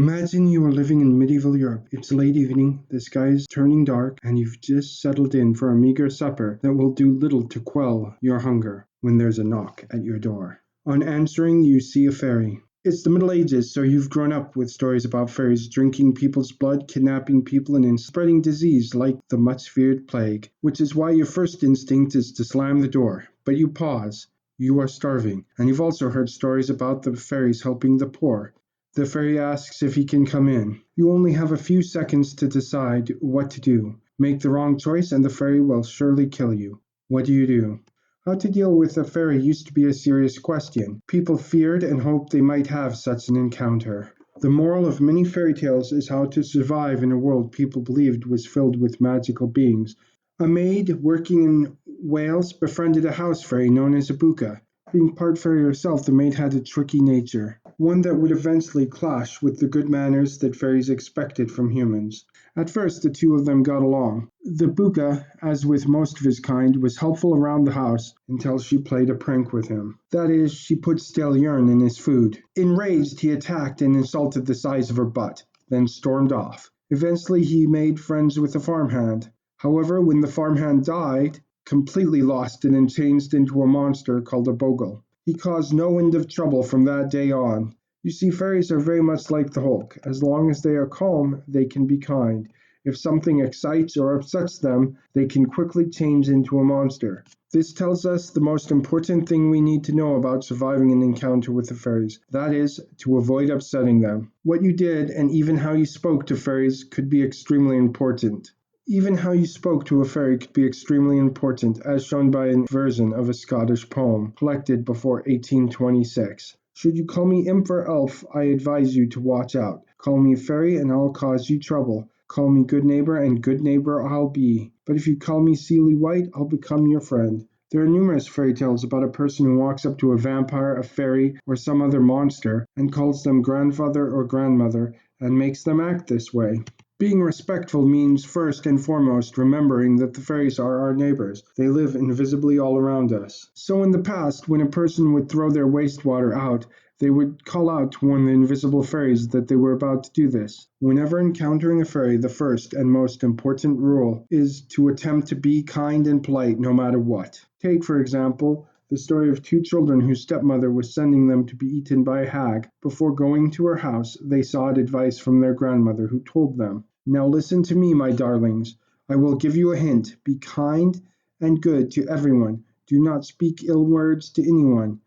Imagine you are living in medieval Europe. It's late evening, the sky is turning dark, and you've just settled in for a meager supper that will do little to quell your hunger when there's a knock at your door. On answering, you see a fairy. It's the Middle Ages, so you've grown up with stories about fairies drinking people's blood, kidnapping people, and spreading disease like the much feared plague, which is why your first instinct is to slam the door. But you pause. You are starving, and you've also heard stories about the fairies helping the poor. The fairy asks if he can come in. You only have a few seconds to decide what to do. Make the wrong choice and the fairy will surely kill you. What do you do? How to deal with a fairy used to be a serious question. People feared and hoped they might have such an encounter. The moral of many fairy tales is how to survive in a world people believed was filled with magical beings. A maid working in Wales befriended a house fairy known as a buka. Being part fairy herself, the maid had a tricky nature, one that would eventually clash with the good manners that fairies expected from humans. At first, the two of them got along. The buka, as with most of his kind, was helpful around the house until she played a prank with him. That is, she put stale urine in his food. Enraged, he attacked and insulted the size of her butt, then stormed off. Eventually, he made friends with the farmhand. However, when the farmhand died, completely lost it and changed into a monster called a bogle. He caused no end of trouble from that day on. You see, fairies are very much like the Hulk. As long as they are calm, they can be kind. If something excites or upsets them, they can quickly change into a monster. This tells us the most important thing we need to know about surviving an encounter with the fairies. That is, to avoid upsetting them. What you did and even how you spoke to fairies could be extremely important. Even how you spoke to a fairy could be extremely important, as shown by a version of a Scottish poem collected before 1826. Should you call me imp or elf, I advise you to watch out. Call me fairy and I'll cause you trouble. Call me good neighbor and good neighbor I'll be. But if you call me Seely White, I'll become your friend. There are numerous fairy tales about a person who walks up to a vampire, a fairy, or some other monster and calls them grandfather or grandmother and makes them act this way. Being respectful means first and foremost remembering that the fairies are our neighbors. They live invisibly all around us. So in the past, when a person would throw their wastewater out, they would call out to warn the invisible fairies that they were about to do this. Whenever encountering a fairy, the first and most important rule is to attempt to be kind and polite no matter what. Take, for example, the story of two children whose stepmother was sending them to be eaten by a hag. Before going to her house, they sought advice from their grandmother, who told them, "Now listen to me, my darlings. I will give you a hint. Be kind and good to everyone. Do not speak ill words to anyone.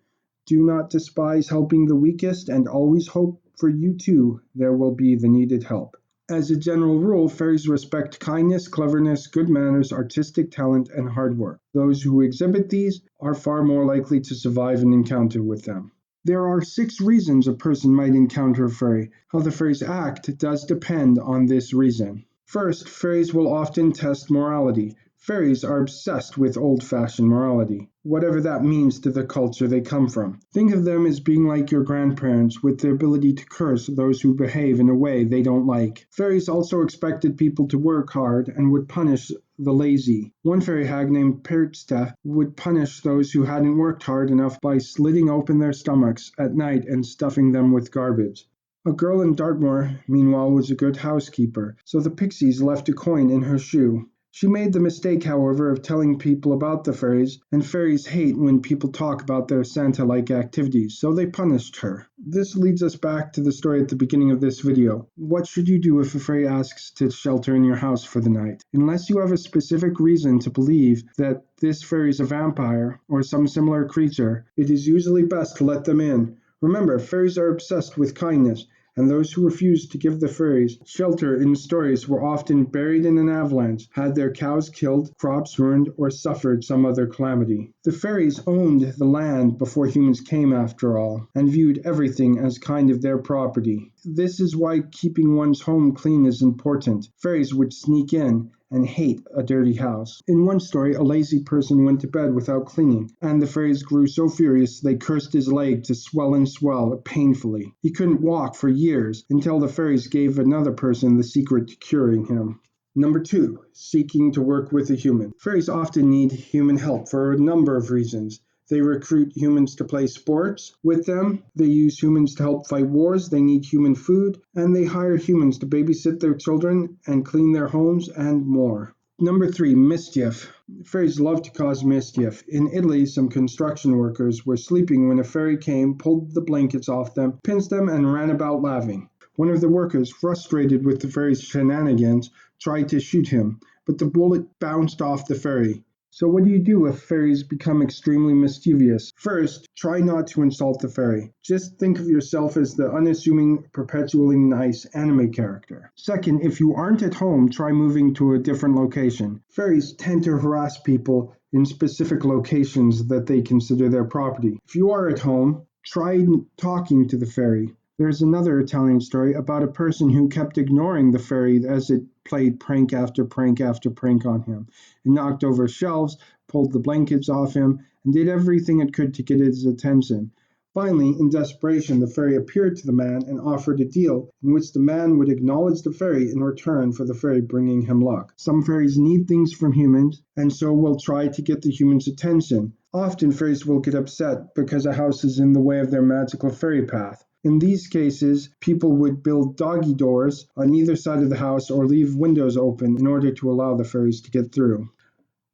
Do not despise helping the weakest, and always hope for you too there will be the needed help." As a general rule, fairies respect kindness, cleverness, good manners, artistic talent, and hard work. Those who exhibit these are far more likely to survive an encounter with them. There are 6 reasons a person might encounter a fairy. How the fairies act does depend on this reason. First, fairies will often test morality. Fairies are obsessed with old-fashioned morality, whatever that means to the culture they come from. Think of them as being like your grandparents, with the ability to curse those who behave in a way they don't like. Fairies also expected people to work hard and would punish the lazy. One fairy hag named Pertsta would punish those who hadn't worked hard enough by slitting open their stomachs at night and stuffing them with garbage. A girl in Dartmoor, meanwhile, was a good housekeeper, so the pixies left a coin in her shoe. She made the mistake, however, of telling people about the fairies, and fairies hate when people talk about their Santa-like activities, so they punished her. This leads us back to the story at the beginning of this video. What should you do if a fairy asks to shelter in your house for the night? Unless you have a specific reason to believe that this fairy is a vampire or some similar creature, it is usually best to let them in. Remember, fairies are obsessed with kindness, and those who refused to give the fairies shelter in stories were often buried in an avalanche, had their cows killed, crops ruined, or suffered some other calamity. The fairies owned the land before humans came, after all, and viewed everything as kind of their property. This is why keeping one's home clean is important. Fairies would sneak in and hate a dirty house. In one story, a lazy person went to bed without cleaning, and the fairies grew so furious they cursed his leg to swell and swell painfully. He couldn't walk for years until the fairies gave another person the secret to curing him. Number 2, seeking to work with a human. Fairies often need human help for a number of reasons. They recruit humans to play sports with them. They use humans to help fight wars. They need human food. And they hire humans to babysit their children and clean their homes and more. Number 3, mischief. Fairies love to cause mischief. In Italy, some construction workers were sleeping when a fairy came, pulled the blankets off them, pinched them, and ran about laughing. One of the workers, frustrated with the fairy's shenanigans, tried to shoot him, but the bullet bounced off the fairy. So what do you do if fairies become extremely mischievous? First, try not to insult the fairy. Just think of yourself as the unassuming, perpetually nice anime character. Second, if you aren't at home, try moving to a different location. Fairies tend to harass people in specific locations that they consider their property. If you are at home, try talking to the fairy. There's another Italian story about a person who kept ignoring the fairy as it played prank after prank after prank on him. It knocked over shelves, pulled the blankets off him, and did everything it could to get his attention. Finally, in desperation, the fairy appeared to the man and offered a deal in which the man would acknowledge the fairy in return for the fairy bringing him luck. Some fairies need things from humans, and so will try to get the human's attention. Often fairies will get upset because a house is in the way of their magical fairy path. In these cases, people would build doggy doors on either side of the house or leave windows open in order to allow the fairies to get through.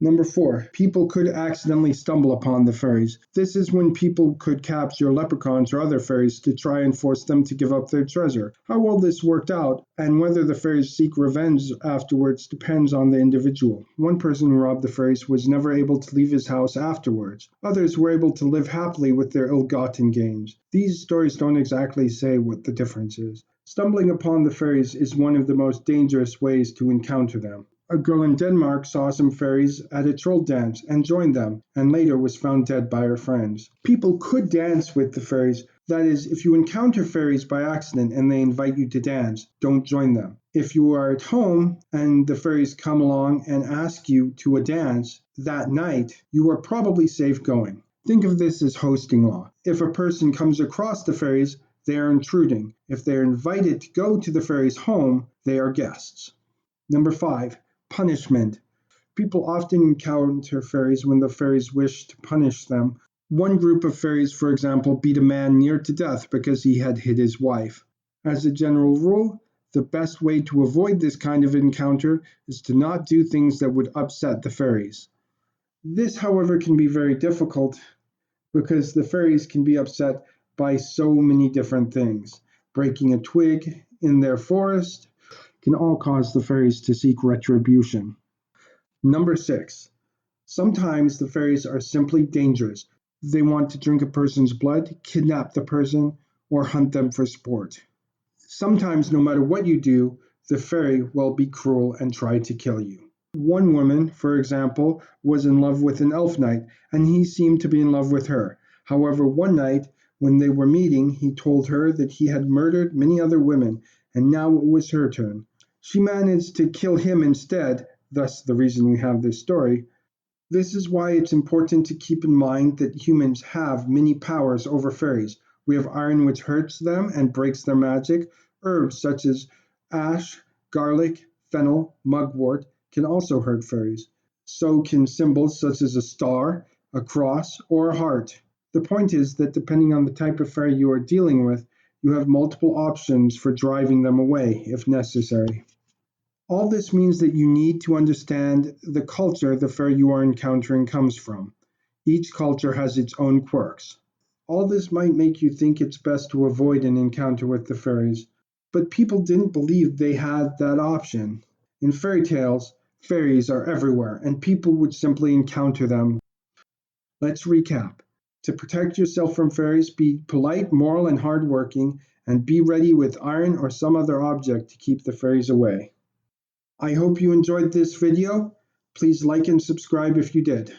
Number 4, people could accidentally stumble upon the fairies. This is when people could capture leprechauns or other fairies to try and force them to give up their treasure. How well this worked out and whether the fairies seek revenge afterwards depends on the individual. One person who robbed the fairies was never able to leave his house afterwards. Others were able to live happily with their ill-gotten gains. These stories don't exactly say what the difference is. Stumbling upon the fairies is one of the most dangerous ways to encounter them. A girl in Denmark saw some fairies at a troll dance and joined them, and later was found dead by her friends. People could dance with the fairies. That is, if you encounter fairies by accident and they invite you to dance, don't join them. If you are at home and the fairies come along and ask you to a dance that night, you are probably safe going. Think of this as hosting law. If a person comes across the fairies, they are intruding. If they are invited to go to the fairies' home, they are guests. Number 5. Punishment. People often encounter fairies when the fairies wish to punish them. One group of fairies, for example, beat a man near to death because he had hit his wife. As a general rule, the best way to avoid this kind of encounter is to not do things that would upset the fairies. This, however, can be very difficult because the fairies can be upset by so many different things. Breaking a twig in their forest can all cause the fairies to seek retribution. Number 6. Sometimes the fairies are simply dangerous. They want to drink a person's blood, kidnap the person, or hunt them for sport. Sometimes, no matter what you do, the fairy will be cruel and try to kill you. One woman, for example, was in love with an elf knight, and he seemed to be in love with her. However, one night, when they were meeting, he told her that he had murdered many other women, and now it was her turn. She managed to kill him instead, thus the reason we have this story. This is why it's important to keep in mind that humans have many powers over fairies. We have iron, which hurts them and breaks their magic. Herbs such as ash, garlic, fennel, mugwort can also hurt fairies. So can symbols such as a star, a cross, or a heart. The point is that depending on the type of fairy you are dealing with, you have multiple options for driving them away if necessary. All this means that you need to understand the culture the fairy you are encountering comes from. Each culture has its own quirks. All this might make you think it's best to avoid an encounter with the fairies, but people didn't believe they had that option. In fairy tales, fairies are everywhere, and people would simply encounter them. Let's recap. To protect yourself from fairies, be polite, moral, and hardworking, and be ready with iron or some other object to keep the fairies away. I hope you enjoyed this video. Please like and subscribe if you did.